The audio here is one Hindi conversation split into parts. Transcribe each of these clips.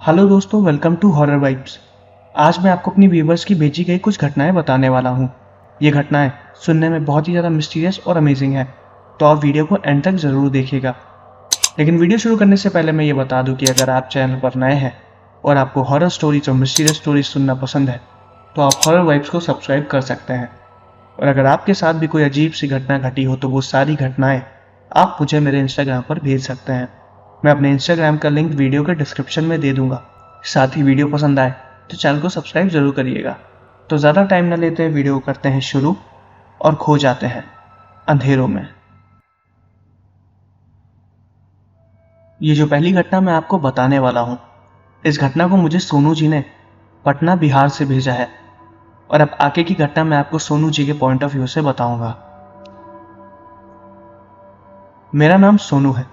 हेलो दोस्तों, वेलकम टू हॉरर वाइब्स। आज मैं आपको अपनी व्यूवर्स की भेजी गई कुछ घटनाएं बताने वाला हूँ। ये घटनाएं सुनने में बहुत ही ज़्यादा मिस्टीरियस और अमेजिंग है, तो आप वीडियो को एंड तक ज़रूर देखिएगा। लेकिन वीडियो शुरू करने से पहले मैं ये बता दूं कि अगर आप चैनल पर नए हैं और आपको हॉरर स्टोरीज और मिस्टीरियस स्टोरीज सुनना पसंद है तो आप हॉरर वाइब्स को सब्सक्राइब कर सकते हैं। और अगर आपके साथ भी कोई अजीब सी घटना घटी हो तो वो सारी घटनाएं आप मुझे मेरे इंस्टाग्राम पर भेज सकते हैं। मैं अपने इंस्टाग्राम का लिंक वीडियो के डिस्क्रिप्शन में दे दूंगा। साथ ही वीडियो पसंद आए तो चैनल को सब्सक्राइब जरूर करिएगा। तो ज़्यादा टाइम न लेते हुए वीडियो को करते हैं शुरू और खो जाते हैं अंधेरों में। ये जो पहली घटना मैं आपको बताने वाला हूँ, इस घटना को मुझे सोनू जी ने पटना बिहार से भेजा है और अब आगे की घटना मैं आपको सोनू जी के पॉइंट ऑफ व्यू से बताऊंगा। मेरा नाम सोनू है।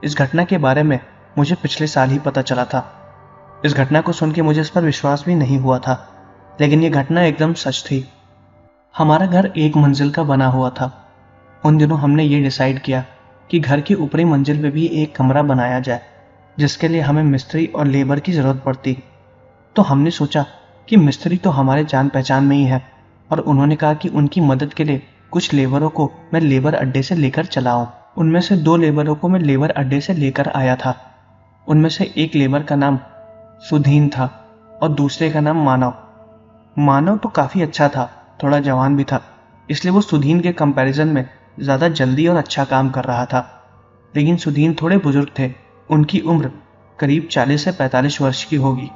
इस घटना के बारे में मुझे पिछले साल ही पता चला था। इस घटना को सुन के मुझे इस पर विश्वास भी नहीं हुआ था, लेकिन ये घटना एकदम सच थी। हमारा घर एक मंजिल का बना हुआ था। उन दिनों हमने ये डिसाइड किया कि घर की ऊपरी मंजिल पे भी एक कमरा बनाया जाए, जिसके लिए हमें मिस्त्री और लेबर की ज़रूरत पड़ती। तो हमने सोचा कि मिस्त्री तो हमारे जान पहचान में ही है, और उन्होंने कहा कि उनकी मदद के लिए कुछ लेबरों को मैं लेबर अड्डे से लेकर चला आऊं। उनमें से 2 लेबरों को मैं लेबर अड्डे से लेकर आया था। उनमें से एक लेबर का नाम सुधीन था और दूसरे का नाम मानव। मानव तो काफ़ी अच्छा था, थोड़ा जवान भी था, इसलिए वो सुधीन के कंपैरिजन में ज़्यादा जल्दी और अच्छा काम कर रहा था। लेकिन सुधीन थोड़े बुजुर्ग थे। उनकी उम्र करीब 40 से 45 वर्ष की होगी।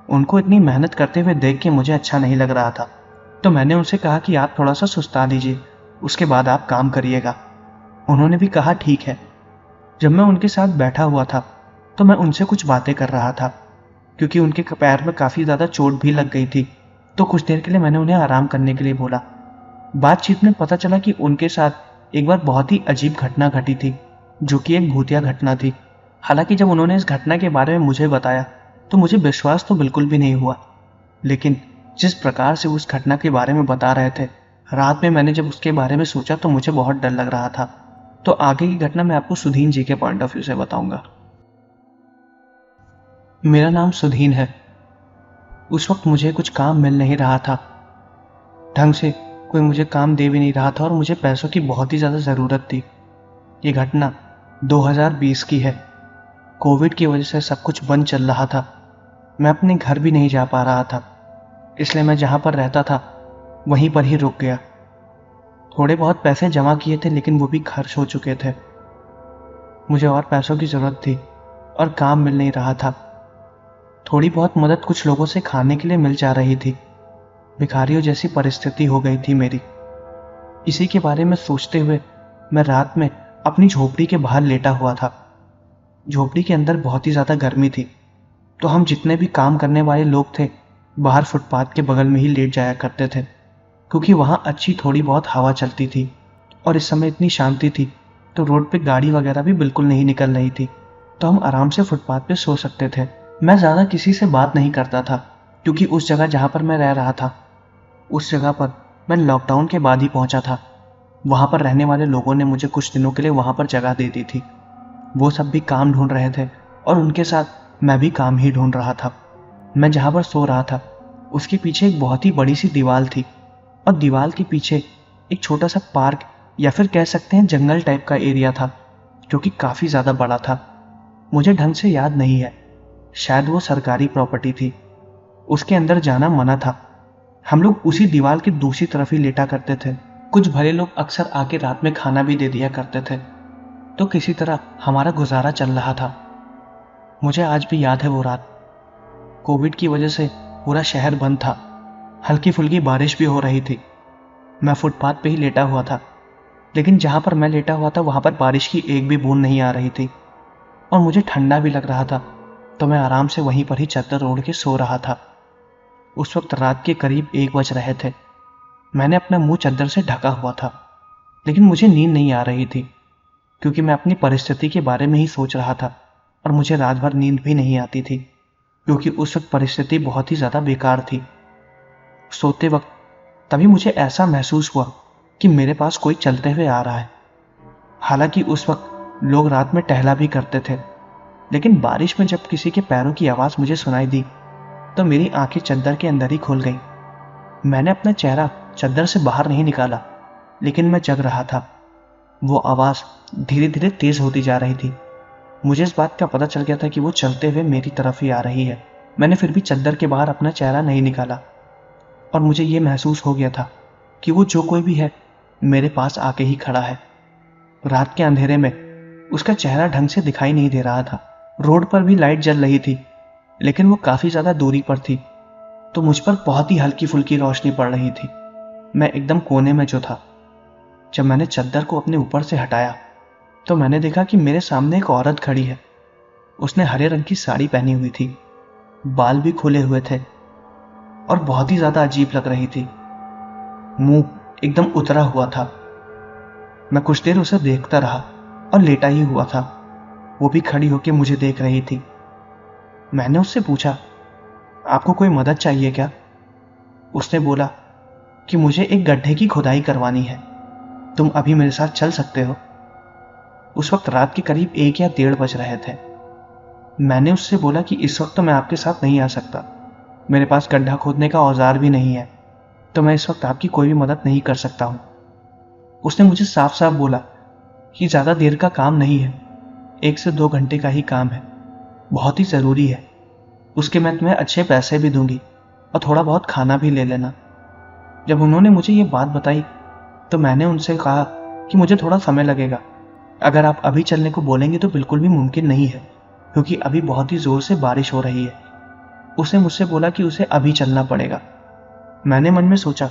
उनको इतनी मेहनत करते हुए देख के मुझे अच्छा नहीं लग रहा था, तो मैंने उनसे कहा कि आप थोड़ा सा सुस्ता लीजिए, उसके बाद आप काम करिएगा। उन्होंने भी कहा ठीक है। जब मैं उनके साथ बैठा हुआ था तो मैं उनसे कुछ बातें कर रहा था, क्योंकि उनके पैर में काफ़ी ज़्यादा चोट भी लग गई थी। तो कुछ देर के लिए मैंने उन्हें आराम करने के लिए बोला। बातचीत में पता चला कि उनके साथ एक बार बहुत ही अजीब घटना घटी थी, जो कि एक भूतिया घटना थी। हालांकि जब उन्होंने इस घटना के बारे में मुझे बताया तो मुझे विश्वास तो बिल्कुल भी नहीं हुआ, लेकिन जिस प्रकार से उस घटना के बारे में बता रहे थे, रात में मैंने जब उसके बारे में सोचा तो मुझे बहुत डर लग रहा था। तो आगे की घटना मैं आपको सुधीन जी के पॉइंट ऑफ व्यू से बताऊंगा। मेरा नाम सुधीन है। उस वक्त मुझे कुछ काम मिल नहीं रहा था, ढंग से कोई मुझे काम दे भी नहीं रहा था, और मुझे पैसों की बहुत ही ज़्यादा ज़रूरत थी। ये घटना 2020 की है। कोविड की वजह से सब कुछ बंद चल रहा था। मैं अपने घर भी नहीं जा पा रहा था, इसलिए मैं जहाँ पर रहता था वहीं पर ही रुक गया। थोड़े बहुत पैसे जमा किए थे, लेकिन वो भी खर्च हो चुके थे। मुझे और पैसों की ज़रूरत थी और काम मिल नहीं रहा था। थोड़ी बहुत मदद कुछ लोगों से खाने के लिए मिल जा रही थी। भिखारियों जैसी परिस्थिति हो गई थी मेरी। इसी के बारे में सोचते हुए मैं रात में अपनी झोपड़ी के बाहर लेटा हुआ था। झोपड़ी के अंदर बहुत ही ज़्यादा गर्मी थी, तो हम जितने भी काम करने वाले लोग थे बाहर फुटपाथ के बगल में ही लेट जाया करते थे, क्योंकि वहाँ अच्छी थोड़ी बहुत हवा चलती थी और इस समय इतनी शांति थी, तो रोड पे गाड़ी वगैरह भी बिल्कुल नहीं निकल रही थी, तो हम आराम से फुटपाथ पे सो सकते थे। मैं ज़्यादा किसी से बात नहीं करता था, क्योंकि उस जगह जहाँ पर मैं रह रहा था, उस जगह पर मैं लॉकडाउन के बाद ही पहुंचा था। वहां पर रहने वाले लोगों ने मुझे कुछ दिनों के लिए वहां पर जगह दे दी थी। वो सब भी काम ढूंढ रहे थे और उनके साथ मैं भी काम ही ढूंढ रहा था। मैं जहां पर सो रहा था उसके पीछे एक बहुत ही बड़ी सी दीवार थी, और दीवार के पीछे एक छोटा सा पार्क या फिर कह सकते हैं जंगल टाइप का एरिया था, जो कि काफ़ी ज़्यादा बड़ा था। मुझे ढंग से याद नहीं है, शायद वो सरकारी प्रॉपर्टी थी। उसके अंदर जाना मना था। हम लोग उसी दीवार की दूसरी तरफ ही लेटा करते थे। कुछ भले लोग अक्सर आके रात में खाना भी दे दिया करते थे, तो किसी तरह हमारा गुजारा चल रहा था। मुझे आज भी याद है वो रात। कोविड की वजह से पूरा शहर बंद था। हल्की फुल्की बारिश भी हो रही थी। मैं फुटपाथ पे ही लेटा हुआ था, लेकिन जहाँ पर मैं लेटा हुआ था वहाँ पर बारिश की एक भी बूंद नहीं आ रही थी, और मुझे ठंडा भी लग रहा था, तो मैं आराम से वहीं पर ही चादर ओढ़ के सो रहा था। उस वक्त रात के करीब 1 बज रहे थे। मैंने अपना मुंह चादर से ढका हुआ था, लेकिन मुझे नींद नहीं आ रही थी, क्योंकि मैं अपनी परिस्थिति के बारे में ही सोच रहा था, और मुझे रात भर नींद भी नहीं आती थी, क्योंकि उस वक्त परिस्थिति बहुत ही ज़्यादा बेकार थी। सोते वक्त तभी मुझे ऐसा महसूस हुआ कि मेरे पास कोई चलते हुए आ रहा है। हालांकि उस वक्त लोग रात में टहला भी करते थे, लेकिन बारिश में जब किसी के पैरों की आवाज़ मुझे सुनाई दी तो मेरी आंखें चद्दर के अंदर ही खुल गईं। मैंने अपना चेहरा चद्दर से बाहर नहीं निकाला, लेकिन मैं जग रहा था। वो आवाज़ धीरे धीरे तेज होती जा रही थी। मुझे इस बात का पता चल गया था कि वो चलते हुए मेरी तरफ ही आ रही है। मैंने फिर भी चद्दर के बाहर अपना चेहरा नहीं निकाला और मुझे ये महसूस हो गया था कि वो जो कोई भी है मेरे पास आके ही खड़ा है। रात के अंधेरे में उसका चेहरा ढंग से दिखाई नहीं दे रहा था। रोड पर भी लाइट जल रही थी, लेकिन वो काफी ज्यादा दूरी पर थी, तो मुझ पर बहुत ही हल्की फुल्की रोशनी पड़ रही थी। मैं एकदम कोने में जो था। जब मैंने चद्दर को अपने ऊपर से हटाया तो मैंने देखा कि मेरे सामने एक औरत खड़ी है। उसने हरे रंग की साड़ी पहनी हुई थी, बाल भी खुले हुए थे और बहुत ही ज्यादा अजीब लग रही थी। मुंह एकदम उतरा हुआ था। मैं कुछ देर उसे देखता रहा और लेटा ही हुआ था। वो भी खड़ी होकर मुझे देख रही थी। मैंने उससे पूछा, आपको कोई मदद चाहिए क्या? उसने बोला कि मुझे एक गड्ढे की खुदाई करवानी है, तुम अभी मेरे साथ चल सकते हो? उस वक्त रात के करीब 1 या 1:30 बज रहे थे। मैंने उससे बोला कि इस वक्त तो मैं आपके साथ नहीं आ सकता, मेरे पास गड्ढा खोदने का औजार भी नहीं है, तो मैं इस वक्त आपकी कोई भी मदद नहीं कर सकता हूं। उसने मुझे साफ साफ बोला कि ज्यादा देर का काम नहीं है, 1 से 2 घंटे का ही काम है, बहुत ही जरूरी है, उसके मैं तुम्हें अच्छे पैसे भी दूंगी और थोड़ा बहुत खाना भी ले लेना। जब उन्होंने मुझे ये बात बताई तो मैंने उनसे कहा कि मुझे थोड़ा समय लगेगा, अगर आप अभी चलने को बोलेंगे तो बिल्कुल भी मुमकिन नहीं है, क्योंकि अभी बहुत ही जोर से बारिश हो रही है। उसने मुझसे बोला कि उसे अभी चलना पड़ेगा। मैंने मन में सोचा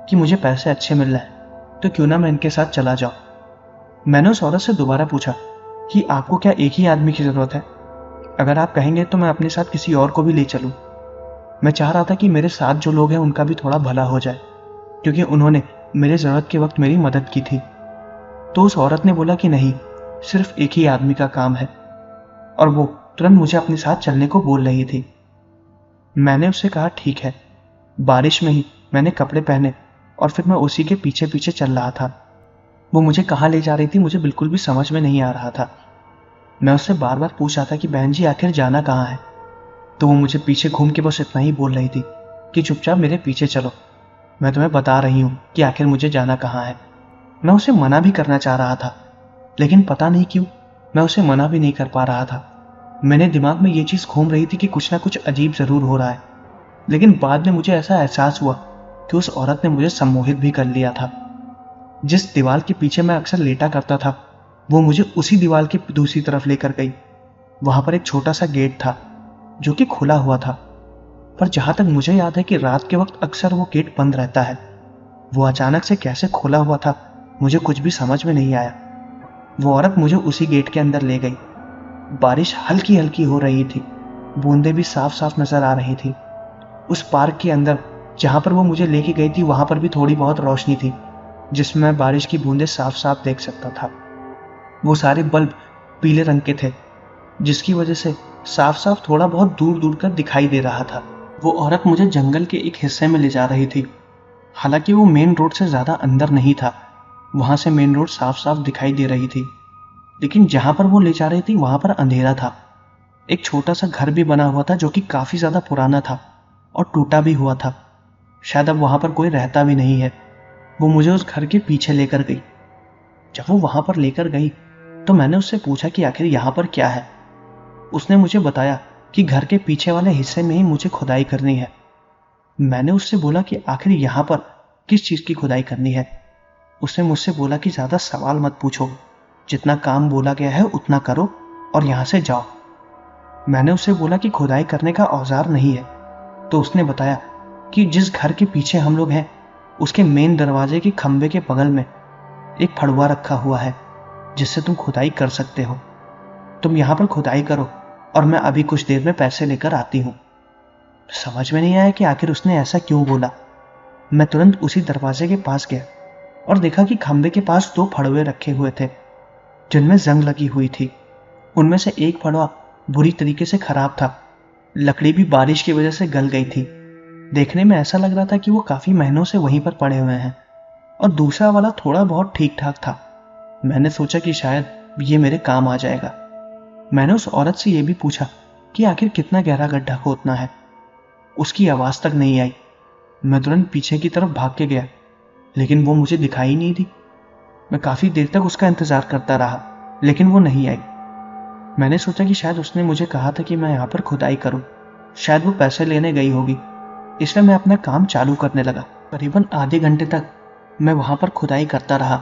कि मुझे पैसे अच्छे मिल रहे हैं तो क्यों ना मैं इनके साथ चला जाऊं। मैंने उस औरत से दोबारा पूछा कि आपको क्या एक ही आदमी की जरूरत है? अगर आप कहेंगे तो मैं अपने साथ किसी और को भी ले चलूं। मैं चाह रहा था कि मेरे साथ जो लोग हैं उनका भी थोड़ा भला हो जाए, क्योंकि उन्होंने मेरे जरूरत के वक्त मेरी मदद की थी। तो उस औरत ने बोला कि नहीं, सिर्फ एक ही आदमी का काम है, और वो तुरंत मुझे अपने साथ चलने को बोल रही थी। मैंने उससे कहा ठीक है। बारिश में ही मैंने कपड़े पहने और फिर मैं उसी के पीछे पीछे चल रहा था। वो मुझे कहाँ ले जा रही थी मुझे बिल्कुल भी समझ में नहीं आ रहा था। मैं उससे बार बार पूछ रहा था कि बहन जी आखिर जाना कहाँ है, तो वो मुझे पीछे घूम के बस इतना ही बोल रही थी कि चुपचाप मेरे पीछे चलो, मैं तुम्हें बता रही हूँ कि आखिर मुझे जाना कहाँ है। मैं उसे मना भी करना चाह रहा था, लेकिन पता नहीं क्यों मैं उसे मना भी नहीं कर पा रहा था। मेरे दिमाग में ये चीज घूम रही थी कि कुछ ना कुछ अजीब जरूर हो रहा है, लेकिन बाद में मुझे ऐसा एहसास हुआ कि उस औरत ने मुझे सम्मोहित भी कर लिया था। जिस दीवार के पीछे मैं अक्सर लेटा करता था वो मुझे उसी दीवार की दूसरी तरफ लेकर गई। वहां पर एक छोटा सा गेट था जो कि खुला हुआ था, पर जहां तक मुझे याद है कि रात के वक्त अक्सर वो गेट बंद रहता है। वो अचानक से कैसे खुला हुआ था मुझे कुछ भी समझ में नहीं आया। वो औरत मुझे उसी गेट के अंदर ले गई। बारिश हल्की हल्की हो रही थी, बूंदें भी साफ साफ नजर आ रही थी। उस पार्क के अंदर जहां पर वो मुझे लेके गई थी वहां पर भी थोड़ी बहुत रोशनी थी, जिसमें मैं बारिश की बूंदें साफ साफ देख सकता था। वो सारे बल्ब पीले रंग के थे, जिसकी वजह से साफ साफ थोड़ा बहुत दूर दूर कर दिखाई दे रहा था। वो औरत मुझे जंगल के एक हिस्से में ले जा रही थी। हालांकि वो मेन रोड से ज्यादा अंदर नहीं था, वहां से मेन रोड साफ साफ दिखाई दे रही थी, लेकिन जहां पर वो ले जा रही थी वहां पर अंधेरा था। एक छोटा सा घर भी बना हुआ था जो कि काफी ज्यादा पुराना था और टूटा भी हुआ था। शायद अब वहां पर कोई रहता भी नहीं है। वो मुझे उस घर के पीछे लेकर गई। जब वो वहां पर लेकर गई तो मैंने उससे पूछा कि आखिर यहाँ पर क्या है। उसने मुझे बताया कि घर के पीछे वाले हिस्से में ही मुझे खुदाई करनी है। मैंने उससे बोला कि आखिर यहाँ पर किस चीज की खुदाई करनी है। उसने मुझसे बोला कि ज्यादा सवाल मत पूछो, जितना काम बोला गया है उतना करो और यहां से जाओ। मैंने उससे बोला कि खुदाई करने का औजार नहीं है, तो उसने बताया कि जिस घर के पीछे हम लोग हैं उसके मेन दरवाजे के खंबे के बगल में एक फड़ुआ रखा हुआ है जिससे तुम खुदाई कर सकते हो। तुम यहां पर खुदाई करो और मैं अभी कुछ देर में पैसे लेकर आती हूं। समझ में नहीं आया कि आखिर उसने ऐसा क्यों बोला। मैं तुरंत उसी दरवाजे के पास गया और देखा कि खंबे के पास 2 फड़ुए रखे हुए थे जिनमें जंग लगी हुई थी। उनमें से एक फड़ुआ बुरी तरीके से खराब था, लकड़ी भी बारिश की वजह से गल गई थी। देखने में ऐसा लग रहा था कि वो काफी महीनों से वहीं पर पड़े हुए हैं, और दूसरा वाला थोड़ा बहुत ठीक ठाक था। मैंने सोचा कि शायद ये मेरे काम आ जाएगा। मैंने उस औरत से यह भी पूछा कि आखिर कितना गहरा गड्ढा खोदना है। उसकी आवाज तक नहीं आई। मैं तुरंत पीछे की तरफ भाग के गया, लेकिन वो मुझे दिखाई नहीं दी। मैं काफी देर तक उसका इंतजार करता रहा, लेकिन वो नहीं आई। मैंने सोचा कि शायद उसने मुझे कहा था कि मैं यहाँ पर खुदाई करूं। शायद वो पैसे लेने गई होगी, इसलिए मैं अपना काम चालू करने लगा। करीबन आधे घंटे तक मैं वहां पर खुदाई करता रहा।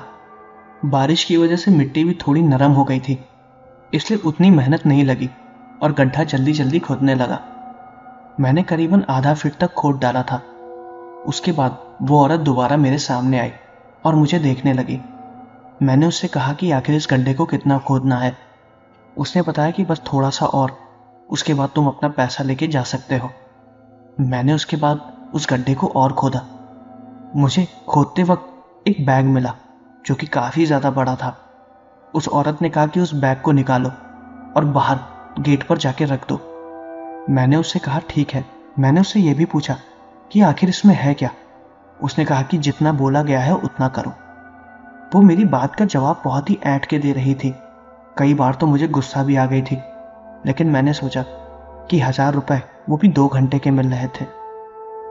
बारिश की वजह से मिट्टी भी थोड़ी नरम हो गई थी, इसलिए उतनी मेहनत नहीं लगी और गड्ढा जल्दी जल्दी खोदने लगा। मैंने करीबन आधा फीट तक खोद डाला था। उसके बाद वो औरत दोबारा मेरे सामने आई और मुझे देखने लगी। मैंने उससे कहा कि आखिर इस गड्ढे को कितना खोदना है। उसने बताया कि बस थोड़ा सा और, उसके बाद तुम अपना पैसा लेके जा सकते हो। मैंने उसके बाद उस गड्ढे को और खोदा। मुझे खोदते वक्त एक बैग मिला जो कि काफी ज्यादा बड़ा था। उस औरत ने कहा कि उस बैग को निकालो और बाहर गेट पर जाके रख दो। मैंने उससे कहा ठीक है। मैंने उससे यह भी पूछा कि आखिर इसमें है क्या। उसने कहा कि जितना बोला गया है उतना करो। वो मेरी बात का जवाब बहुत ही ऐंठ के दे रही थी। कई बार तो मुझे गुस्सा भी आ गई थी, लेकिन मैंने सोचा कि 1000 रुपए वो भी 2 घंटे के मिल रहे थे,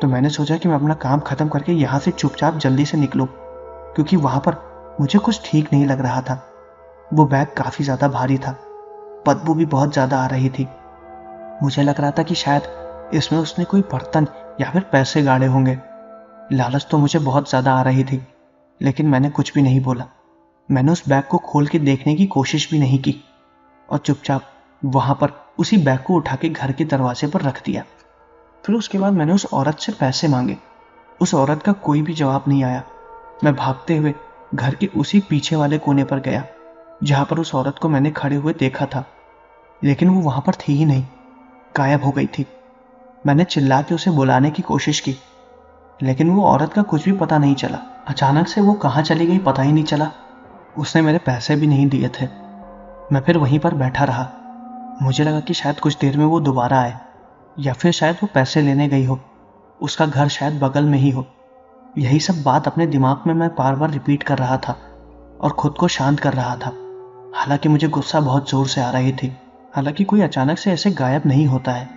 तो मैंने सोचा कि मैं अपना काम खत्म करके यहाँ से चुपचाप जल्दी से निकलूं, क्योंकि वहां पर मुझे कुछ ठीक नहीं लग रहा था। वो बैग काफी ज्यादा भारी था, बदबू भी बहुत ज्यादा आ रही थी। मुझे लग रहा था कि शायद इसमें उसने कोई बर्तन या फिर पैसे गाड़े होंगे। लालच तो मुझे बहुत ज्यादा आ रही थी, लेकिन मैंने कुछ भी नहीं बोला। मैंने उस बैग को खोल के देखने की कोशिश भी नहीं की और चुपचाप वहां पर उसी बैग को उठा के घर के दरवाजे पर रख दिया। फिर उसके बाद मैंने उस औरत से पैसे मांगे। उस औरत का कोई भी जवाब नहीं आया। मैं भागते हुए घर के उसी पीछे वाले कोने पर गया जहां पर उस औरत को मैंने खड़े हुए देखा था, लेकिन वो वहां पर थी ही नहीं, गायब हो गई थी। मैंने चिल्ला के उसे बुलाने की कोशिश की, लेकिन वो औरत का कुछ भी पता नहीं चला। अचानक से वो कहाँ चली गई पता ही नहीं चला। उसने मेरे पैसे भी नहीं दिए थे। मैं फिर वहीं पर बैठा रहा। मुझे लगा कि शायद कुछ देर में वो दोबारा आए, या फिर शायद वो पैसे लेने गई हो। उसका घर शायद बगल में ही हो। यही सब बात अपने दिमाग में मैं बार बार रिपीट कर रहा था और खुद को शांत कर रहा था। हालांकि मुझे गुस्सा बहुत जोर से आ रही थी। हालांकि कोई अचानक से ऐसे गायब नहीं होता है,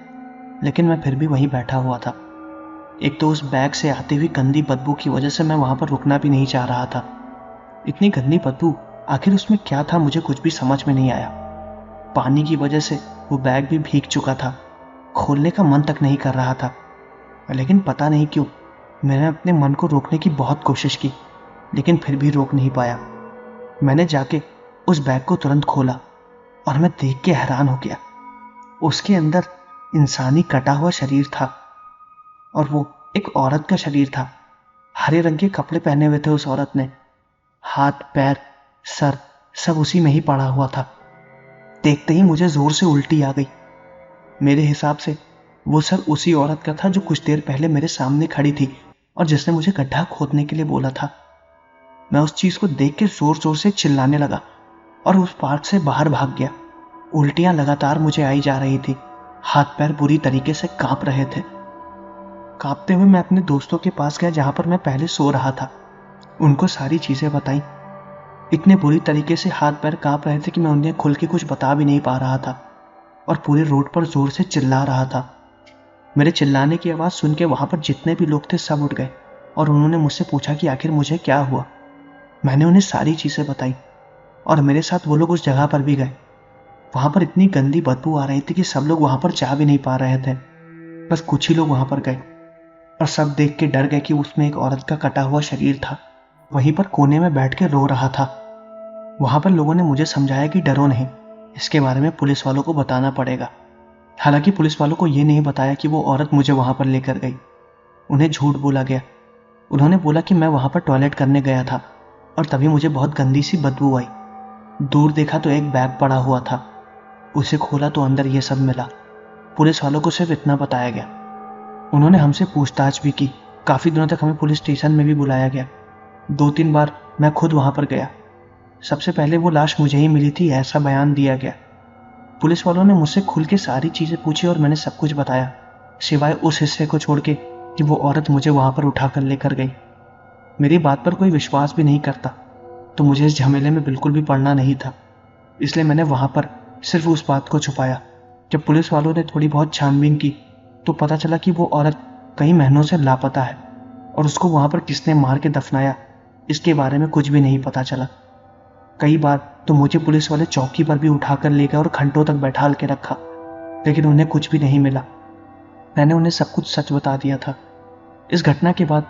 लेकिन मैं फिर भी वहीं बैठा हुआ था। एक तो उस बैग से आती हुई गंदी बदबू की वजह से मैं वहां पर रुकना भी नहीं चाह रहा था। इतनी गंदी बदबू, आखिर उसमें क्या था मुझे कुछ भी समझ में नहीं आया। पानी की वजह से वो बैग भी भीग चुका था। खोलने का मन तक नहीं कर रहा था, लेकिन पता नहीं क्यों मैंने अपने मन को रोकने की बहुत कोशिश की, लेकिन फिर भी रोक नहीं पाया। मैंने जाके उस बैग को तुरंत खोला और मैं देख के हैरान हो गया। उसके अंदर इंसानी कटा हुआ शरीर था और वो एक औरत का शरीर था। हरे रंग के कपड़े पहने हुए थे उस औरत ने। हाथ पैर सर सब उसी में ही पड़ा हुआ था। देखते ही मुझे जोर से उल्टी आ गई। मेरे हिसाब से वो सर उसी औरत का था जो कुछ देर पहले मेरे सामने खड़ी थी और जिसने मुझे गड्ढा खोदने के लिए बोला था। मैं उस चीज को देख के जोर जोर से चिल्लाने लगा और उस पार्क से बाहर भाग गया। उल्टियां लगातार मुझे आई जा रही थी। हाथ पैर बुरी तरीके से कांप रहे थे। कांपते हुए मैं अपने दोस्तों के पास गया जहां पर मैं पहले सो रहा था। उनको सारी चीजें बताई। इतने बुरी तरीके से हाथ पैर कांप रहे थे कि मैं उन्हें खुल के कुछ बता भी नहीं पा रहा था और पूरे रोड पर जोर से चिल्ला रहा था। मेरे चिल्लाने की आवाज सुन के वहां पर जितने भी लोग थे सब उठ गए और उन्होंने मुझसे पूछा कि आखिर मुझे क्या हुआ। मैंने उन्हें सारी चीजें बताई और मेरे साथ वो लोग उस जगह पर भी गए। वहां पर इतनी गंदी बदबू आ रही थी कि सब लोग वहां पर जा भी नहीं पा रहे थे। बस कुछ ही लोग वहां पर गए और सब देख के डर गए कि उसमें एक औरत का कटा हुआ शरीर था। वहीं पर कोने में बैठ के रो रहा था। वहां पर लोगों ने मुझे समझाया कि डरो नहीं, इसके बारे में पुलिस वालों को बताना पड़ेगा। हालांकि पुलिस वालों को यह नहीं बताया कि वो औरत मुझे वहां पर लेकर गई। उन्हें झूठ बोला गया। उन्होंने बोला कि मैं वहां पर टॉयलेट करने गया था और तभी मुझे बहुत गंदी सी बदबू आई। दूर देखा तो एक बैग पड़ा हुआ था। उसे खोला तो अंदर यह सब मिला। पुलिस वालों को सिर्फ इतना बताया गया। उन्होंने हमसे पूछताछ भी की। काफी दिनों तक हमें पुलिस स्टेशन में भी बुलाया गया। 2-3 बार मैं खुद वहां पर गया। सबसे पहले वो लाश मुझे ही मिली थी, ऐसा बयान दिया गया। पुलिस वालों ने मुझसे खुल के सारी चीजें पूछी और मैंने सब कुछ बताया, सिवाय उस हिस्से को छोड़ के कि वो औरत मुझे वहां पर उठाकर लेकर गई। मेरी बात पर कोई विश्वास भी नहीं करता, तो मुझे इस झमेले में बिल्कुल भी पड़ना नहीं था। इसलिए मैंने वहां पर सिर्फ उस बात को छुपाया। जब पुलिस वालों ने थोड़ी बहुत छानबीन की तो पता चला कि वो औरत कई महीनों से लापता है और उसको वहां पर किसने मार के दफनाया इसके बारे में कुछ भी नहीं पता चला। कई बार तो मुझे पुलिस वाले चौकी पर भी उठाकर ले गए और घंटों तक बैठाल के रखा, लेकिन उन्हें कुछ भी नहीं मिला। मैंने उन्हें सब कुछ सच बता दिया था। इस घटना के बाद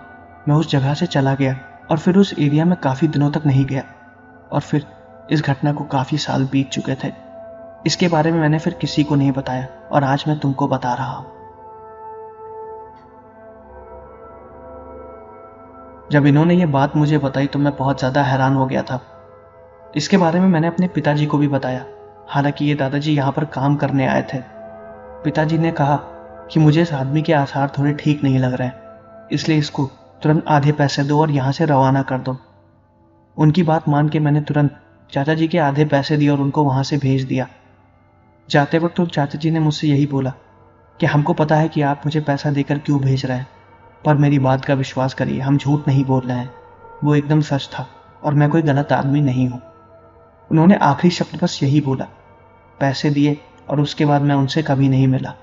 मैं उस जगह से चला गया और फिर उस एरिया में काफ़ी दिनों तक नहीं गया, और फिर इस घटना को काफ़ी साल बीत चुके थे। इसके बारे में मैंने फिर किसी को नहीं बताया और आज मैं तुमको बता रहा हूं। जब इन्होंने ये बात मुझे बताई तो मैं बहुत ज़्यादा हैरान हो गया था। इसके बारे में मैंने अपने पिताजी को भी बताया। हालांकि ये दादाजी यहाँ पर काम करने आए थे। पिताजी ने कहा कि मुझे इस आदमी के आसार थोड़े ठीक नहीं लग रहे हैं, इसलिए इसको तुरंत आधे पैसे दो और यहाँ से रवाना कर दो। उनकी बात मान के मैंने तुरंत चाचा जी के आधे पैसे दिए और उनको वहाँ से भेज दिया। जाते वक्त तो चाचा जी ने मुझसे यही बोला कि हमको पता है कि आप मुझे पैसा देकर क्यों भेज रहे हैं, पर मेरी बात का विश्वास करिए, हम झूठ नहीं बोल रहे हैं, वो एकदम सच था और मैं कोई गलत आदमी नहीं हूँ। उन्होंने आखिरी शब्द बस यही बोला, पैसे दिए और उसके बाद मैं उनसे कभी नहीं मिला।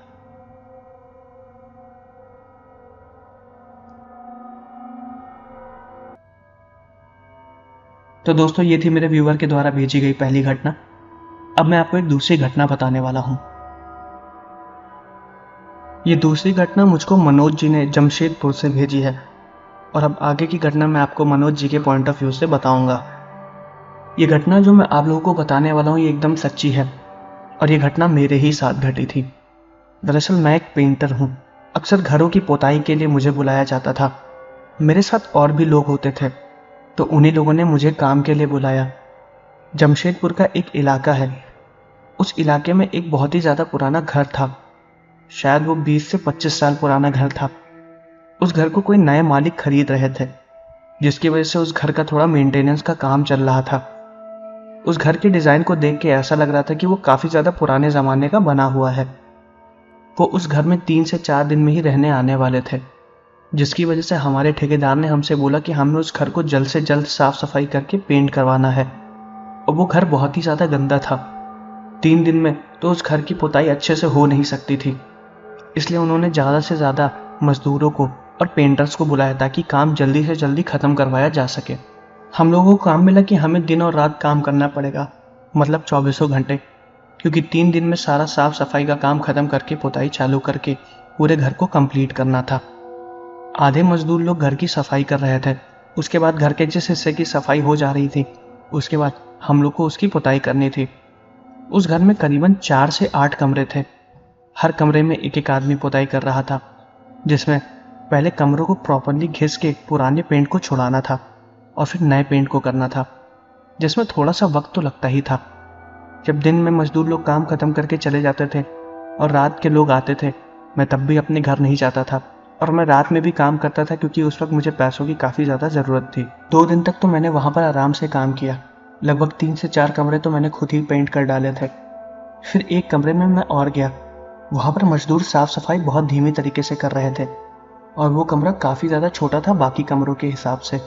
तो दोस्तों, ये थी मेरे व्यूअर के द्वारा भेजी गई पहली घटना। अब मैं आपको एक दूसरी घटना बताने वाला हूं। ये दूसरी घटना मुझको मनोज जी ने जमशेदपुर से भेजी है, और अब आगे की घटना मैं आपको मनोज जी के पॉइंट ऑफ व्यू से बताऊंगा। ये घटना जो मैं आप लोगों को बताने वाला हूँ ये एकदम सच्ची है, और ये घटना मेरे ही साथ घटी थी। दरअसल मैं एक पेंटर हूँ। अक्सर घरों की पोताई के लिए मुझे बुलाया जाता था। मेरे साथ और भी लोग होते थे, तो उन्हीं लोगों ने मुझे काम के लिए बुलाया। जमशेदपुर का एक इलाका है, उस इलाके में एक बहुत ही ज़्यादा पुराना घर था। शायद वो 20 से 25 साल पुराना घर था। उस घर को कोई नए मालिक खरीद रहे थे, जिसकी वजह से उस घर का थोड़ा मेंटेनेंस का काम चल रहा था। उस घर के डिज़ाइन को देख के ऐसा लग रहा था कि वो काफ़ी ज़्यादा पुराने ज़माने का बना हुआ है। वो उस घर में 3 से 4 दिन में ही रहने आने वाले थे, जिसकी वजह से हमारे ठेकेदार ने हमसे बोला कि हमें उस घर को जल्द से जल्द साफ सफाई करके पेंट करवाना है। और वो घर बहुत ही ज़्यादा गंदा था। 3 दिन में तो उस घर की पुताई अच्छे से हो नहीं सकती थी, इसलिए उन्होंने ज़्यादा से ज़्यादा मजदूरों को और पेंटर्स को बुलाया ताकि काम जल्दी से जल्दी ख़त्म करवाया जा सके। हम लोगों को काम मिला कि हमें दिन और रात काम करना पड़ेगा, मतलब 24 घंटे, क्योंकि 3 दिन में सारा साफ सफाई का काम ख़त्म करके पुताई चालू करके पूरे घर को कंप्लीट करना था। आधे मजदूर लोग घर की सफाई कर रहे थे, उसके बाद घर के जिस हिस्से की सफाई हो जा रही थी उसके बाद हम लोग को उसकी पुताई करनी थी। उस घर में करीबन 4 से 8 कमरे थे। हर कमरे में एक एक आदमी पुताई कर रहा था, जिसमें पहले कमरों को प्रॉपरली घिस के पुराने पेंट को छुड़ाना था और फिर नए पेंट को करना था, जिसमें थोड़ा सा वक्त तो लगता ही था। जब दिन में मजदूर लोग काम खत्म करके चले जाते थे और रात के लोग आते थे, मैं तब भी अपने घर नहीं जाता था और मैं रात में भी काम करता था, क्योंकि उस वक्त मुझे पैसों की काफ़ी ज़्यादा ज़रूरत थी। 2 दिन तक तो मैंने वहाँ पर आराम से काम किया। लगभग 3 से 4 कमरे तो मैंने खुद ही पेंट कर डाले थे। फिर एक कमरे में मैं और गया। वहाँ पर मजदूर साफ सफाई बहुत धीमी तरीके से कर रहे थे और वो कमरा काफ़ी ज़्यादा छोटा था बाकी कमरों के हिसाब से।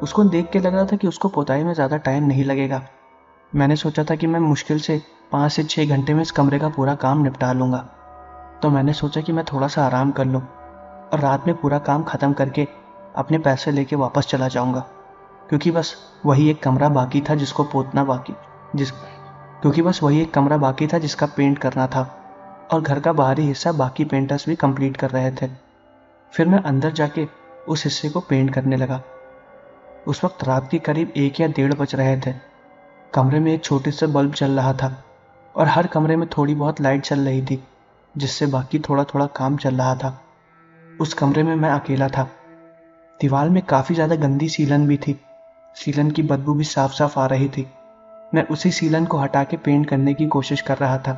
उसको देख के लग रहा था कि उसको पुताई में ज़्यादा टाइम नहीं लगेगा। मैंने सोचा था कि मैं मुश्किल से 5 से 6 घंटे में इस कमरे का पूरा काम निपटा लूँगा। तो मैंने सोचा कि मैं थोड़ा सा आराम कर लूँ और रात में पूरा काम ख़त्म करके अपने पैसे लेके वापस चला जाऊँगा, क्योंकि बस वही एक कमरा बाकी था जिसको पोतना बाकी क्योंकि बस वही एक कमरा बाकी था जिसका पेंट करना था, और घर का बाहरी हिस्सा बाकी पेंटर्स भी कंप्लीट कर रहे थे। फिर मैं अंदर जाके उस हिस्से को पेंट करने लगा। उस वक्त रात के करीब 1 या 1:30 बज रहे थे। कमरे में एक छोटे से बल्ब चल रहा था और हर कमरे में थोड़ी बहुत लाइट चल रही थी, जिससे बाकी थोड़ा थोड़ा काम चल रहा था। उस कमरे में मैं अकेला था। दीवार में काफ़ी ज़्यादा गंदी सीलन भी थी। सीलन की बदबू भी साफ साफ आ रही थी। मैं उसी सीलन को हटा के पेंट करने की कोशिश कर रहा था।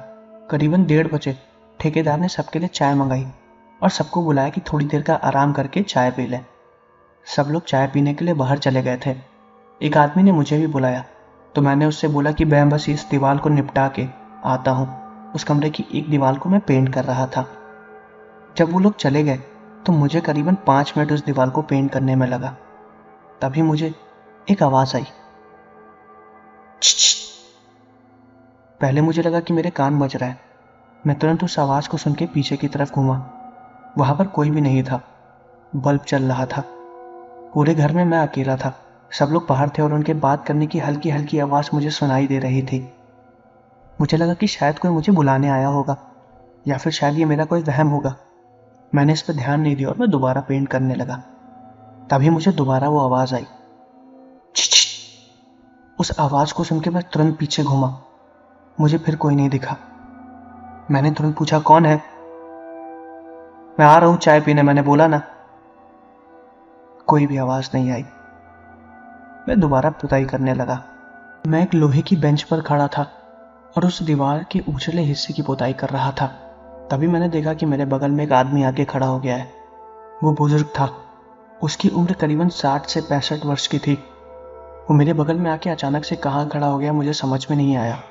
करीबन 1:30 बजे ठेकेदार ने सबके लिए चाय मंगाई और सबको बुलाया कि थोड़ी देर का आराम करके चाय पी लें। सब लोग चाय पीने के लिए बाहर चले गए थे। एक आदमी ने मुझे भी बुलाया, तो मैंने उससे बोला कि मैं बस इस दीवार को निपटा के आता हूँ। उस कमरे की एक दीवार को मैं पेंट कर रहा था। जब वो लोग चले गए तो मुझे करीबन 5 मिनट उस दीवार को पेंट करने में लगा। तभी मुझे एक आवाज़ आई, पहले मुझे लगा कि मेरे कान बज रहा है। मैं तुरंत उस आवाज़ को सुन के पीछे की तरफ घूमा। वहाँ पर कोई भी नहीं था। बल्ब चल रहा था। पूरे घर में मैं अकेला था। सब लोग बाहर थे और उनके बात करने की हल्की हल्की आवाज़ मुझे सुनाई दे रही थी। मुझे लगा कि शायद कोई मुझे बुलाने आया होगा या फिर शायद ये मेरा कोई वहम होगा। मैंने इस पर ध्यान नहीं दिया और मैं दोबारा पेंट करने लगा। तभी मुझे दोबारा वो आवाज़ आई। छिछ। उस आवाज़ को सुन के मैं तुरंत पीछे घूमा। मुझे फिर कोई नहीं दिखा। मैंने तुरंत पूछा, कौन है? मैं आ रहा हूँ चाय पीने, मैंने बोला ना। कोई भी आवाज़ नहीं आई। मैं दोबारा पुताई करने लगा। मैं एक लोहे की बेंच पर खड़ा था और उस दीवार के उछले हिस्से की पुताई कर रहा था। तभी मैंने देखा कि मेरे बगल में एक आदमी आके खड़ा हो गया है। वो बुजुर्ग था। उसकी उम्र करीबन 60 से 65 वर्ष की थी। वो मेरे बगल में आके अचानक से कहाँ खड़ा हो गया मुझे समझ में नहीं आया।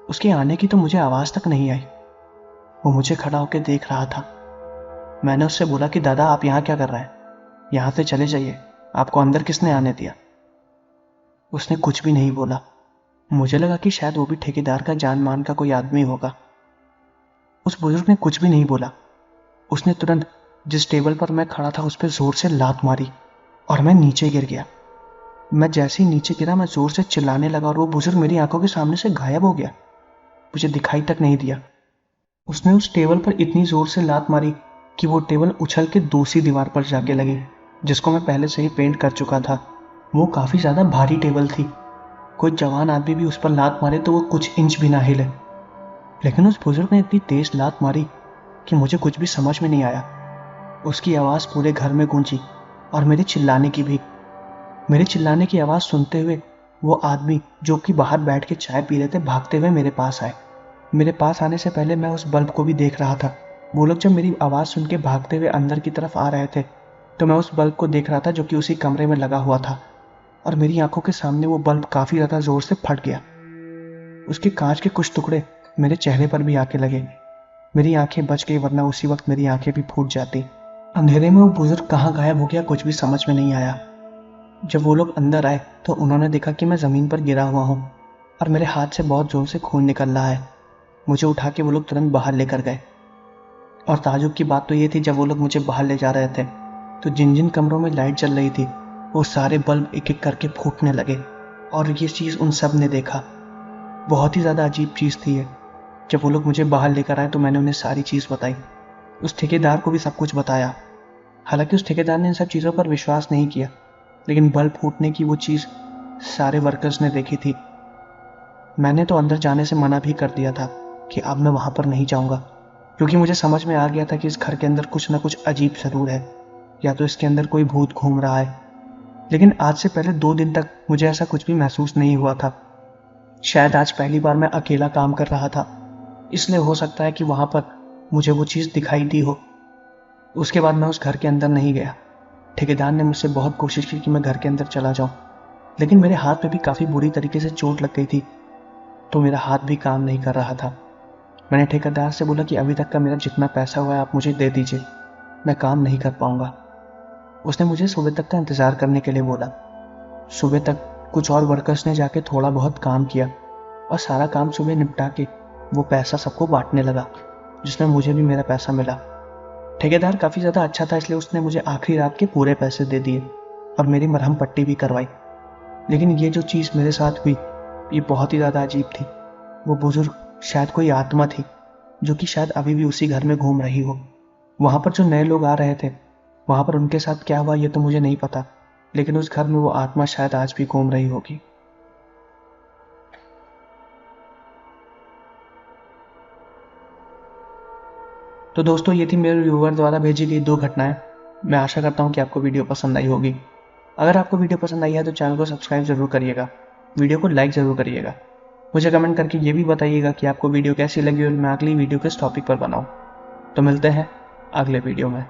उसके आने की तो मुझे आवाज़ तक नहीं आई। वो मुझे खड़ा होकर देख रहा था। मैंने उससे बोला कि दादा, आप यहाँ क्या कर रहे हैं? यहाँ से चले जाइए, आपको अंदर किसने आने दिया? उसने कुछ भी नहीं बोला। मुझे लगा कि शायद वो भी ठेकेदार का जान मान का कोई आदमी होगा। उस बुजुर्ग ने कुछ भी नहीं बोला। उसने तुरंत जिस टेबल पर मैं खड़ा था उस पर जोर से लात मारी और मैं नीचे गिर गया। मैं जैसे ही नीचे गिरा मैं जोर से चिल्लाने लगा और वो बुजुर्ग मेरी आंखों के सामने से गायब हो गया। मुझे दिखाई तक नहीं दिया। उसने उस टेबल पर इतनी जोर से लात मारी कि वो टेबल उछल के दूसरी दीवार पर जाके लगी, जिसको मैं पहले से ही पेंट कर चुका था। वो काफ़ी ज़्यादा भारी टेबल थी। कोई जवान आदमी भी उस पर लात मारे तो वो कुछ इंच भी ना हिले। लेकिन उस बुजुर्ग ने इतनी तेज लात मारी कि मुझे कुछ भी समझ में नहीं आया। उसकी आवाज़ पूरे घर में गूंजी और मेरे चिल्लाने की भी। मेरे चिल्लाने की आवाज़ सुनते हुए वो आदमी जो कि बाहर बैठ के चाय पी रहे थे भागते हुए मेरे पास आए। मेरे पास आने से पहले मैं उस बल्ब को भी देख रहा था। वो लोग जब मेरी आवाज़ सुन के भागते हुए अंदर की तरफ आ रहे थे तो मैं उस बल्ब को देख रहा था जो कि उसी कमरे में लगा हुआ था और मेरी आंखों के सामने वो बल्ब काफ़ी ज़्यादा ज़ोर से फट गया। उसके कांच के कुछ टुकड़े मेरे चेहरे पर भी आके लगे। मेरी आंखें बच गई, वरना उसी वक्त मेरी आंखें भी फूट जाती। अंधेरे में वो बुजुर्ग कहाँ गायब हो गया कुछ भी समझ में नहीं आया। जब वो लोग अंदर आए तो उन्होंने देखा कि मैं ज़मीन पर गिरा हुआ हूँ और मेरे हाथ से बहुत ज़ोर से खून निकल रहा है। मुझे उठा के वो लोग तुरंत बाहर लेकर गए। और ताजुब की बात तो ये थी, जब वो लोग मुझे बाहर ले जा रहे थे तो जिन जिन कमरों में लाइट जल रही थी वो सारे बल्ब एक एक करके फूटने लगे और ये चीज़ उन सब ने देखा। बहुत ही ज़्यादा अजीब चीज़ थी ये। जब वो लोग मुझे बाहर लेकर आए तो मैंने उन्हें सारी चीज़ बताई। उस ठेकेदार को भी सब कुछ बताया। हालांकि उस ठेकेदार ने इन सब चीज़ों पर विश्वास नहीं किया, लेकिन बल्ब फूटने की वो चीज़ सारे वर्कर्स ने देखी थी। मैंने तो अंदर जाने से मना भी कर दिया था कि अब मैं वहाँ पर नहीं जाऊँगा, क्योंकि मुझे समझ में आ गया था कि इस घर के अंदर कुछ ना कुछ अजीब ज़रूर है, या तो इसके अंदर कोई भूत घूम रहा है। लेकिन आज से पहले 2 दिन तक मुझे ऐसा कुछ भी महसूस नहीं हुआ था। शायद आज पहली बार मैं अकेला काम कर रहा था, इसलिए हो सकता है कि वहाँ पर मुझे वो चीज़ दिखाई दी हो। उसके बाद मैं उस घर के अंदर नहीं गया। ठेकेदार ने मुझसे बहुत कोशिश की कि मैं घर के अंदर चला जाऊँ, लेकिन मेरे हाथ में भी काफ़ी बुरी तरीके से चोट लग गई थी, तो मेरा हाथ भी काम नहीं कर रहा था। मैंने ठेकेदार से बोला कि अभी तक का मेरा जितना पैसा हुआ है आप मुझे दे दीजिए, मैं काम नहीं कर पाऊँगा। उसने मुझे सुबह तक का इंतज़ार करने के लिए बोला। सुबह तक कुछ और वर्कर्स ने जाके थोड़ा बहुत काम किया और सारा काम सुबह निपटा के वो पैसा सबको बांटने लगा, जिसमें मुझे भी मेरा पैसा मिला। ठेकेदार काफ़ी ज़्यादा अच्छा था, इसलिए उसने मुझे आखिरी रात के पूरे पैसे दे दिए और मेरी मरहम पट्टी भी करवाई। लेकिन ये जो चीज़ मेरे साथ हुई ये बहुत ही ज़्यादा अजीब थी। वो बुजुर्ग शायद कोई आत्मा थी जो कि शायद अभी भी उसी घर में घूम रही हो। वहाँ पर जो नए लोग आ रहे थे वहाँ पर उनके साथ क्या हुआ ये तो मुझे नहीं पता, लेकिन उस घर में वो आत्मा शायद आज भी घूम रही होगी। तो दोस्तों, ये थी मेरे व्यूअर द्वारा भेजी गई 2 घटनाएं। मैं आशा करता हूँ कि आपको वीडियो पसंद आई होगी। अगर आपको वीडियो पसंद आई है तो चैनल को सब्सक्राइब जरूर करिएगा, वीडियो को लाइक ज़रूर करिएगा। मुझे कमेंट करके ये भी बताइएगा कि आपको वीडियो कैसी लगी और मैं अगली वीडियो किस टॉपिक पर बनाऊँ। तो मिलते हैं अगले वीडियो में।